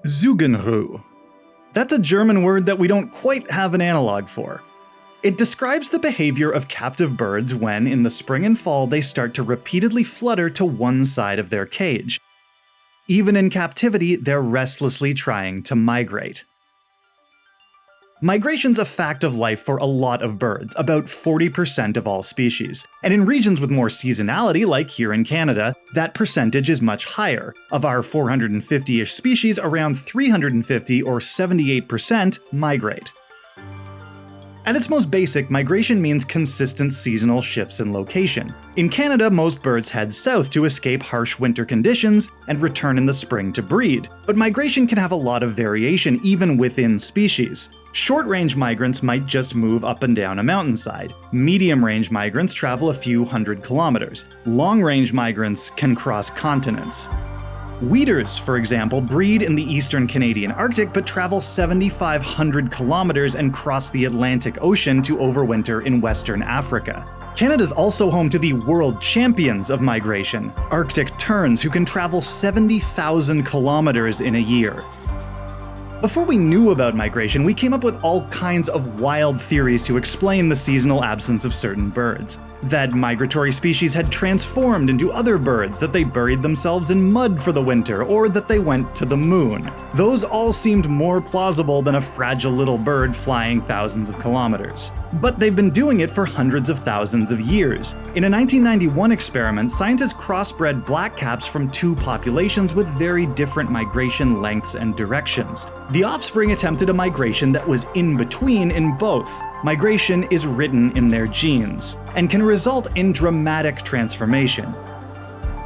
Zugunruhe. That's a German word that we don't quite have an analog for. It describes the behavior of captive birds when, in the spring and fall, they start to repeatedly flutter to one side of their cage. Even in captivity, they're restlessly trying to migrate. Migration's a fact of life for a lot of birds, about 40% of all species. And in regions with more seasonality, like here in Canada, that percentage is much higher. Of our 450-ish species, around 350 or 78% migrate. At its most basic, migration means consistent seasonal shifts in location. In Canada, most birds head south to escape harsh winter conditions and return in the spring to breed. But migration can have a lot of variation even within species. Short-range migrants might just move up and down a mountainside. Medium-range migrants travel a few hundred kilometers. Long-range migrants can cross continents. Waders, for example, breed in the eastern Canadian Arctic but travel 7,500 kilometers and cross the Atlantic Ocean to overwinter in Western Africa. Canada's also home to the world champions of migration, Arctic terns, who can travel 70,000 kilometers in a year. Before we knew about migration, we came up with all kinds of wild theories to explain the seasonal absence of certain birds. That migratory species had transformed into other birds, that they buried themselves in mud for the winter, or that they went to the moon. Those all seemed more plausible than a fragile little bird flying thousands of kilometers. But they've been doing it for hundreds of thousands of years. In a 1991 experiment, scientists crossbred blackcaps from two populations with very different migration lengths and directions. The offspring attempted a migration that was in between in both. Migration is written in their genes, and can result in dramatic transformation.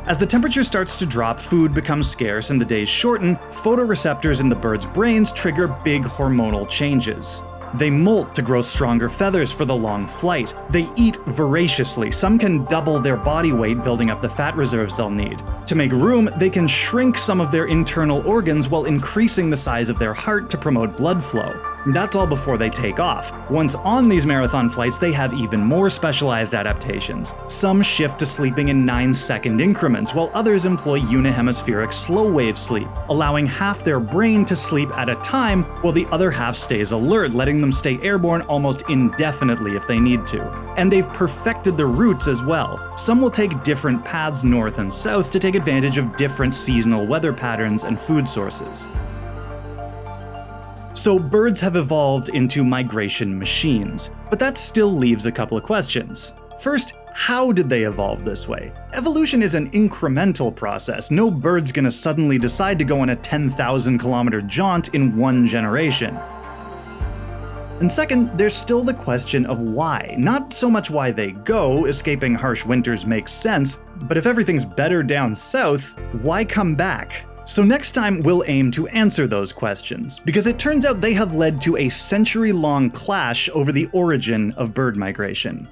As the temperature starts to drop, food becomes scarce and the days shorten, photoreceptors in the bird's brains trigger big hormonal changes. They molt to grow stronger feathers for the long flight. They eat voraciously. Some can double their body weight, building up the fat reserves they'll need. To make room, they can shrink some of their internal organs while increasing the size of their heart to promote blood flow. That's all before they take off. Once on these marathon flights, they have even more specialized adaptations. Some shift to sleeping in 9-second increments, while others employ unihemispheric slow-wave sleep, allowing half their brain to sleep at a time while the other half stays alert, letting them stay airborne almost indefinitely if they need to. And they've perfected the routes as well. Some will take different paths north and south to take advantage of different seasonal weather patterns and food sources. So birds have evolved into migration machines, but that still leaves a couple of questions. First, how did they evolve this way? Evolution is an incremental process. No bird's gonna suddenly decide to go on a 10,000 kilometer jaunt in one generation. And second, there's still the question of why. Not so much why they go, escaping harsh winters makes sense, but if everything's better down south, why come back? So next time we'll aim to answer those questions, because it turns out they have led to a century-long clash over the origin of bird migration.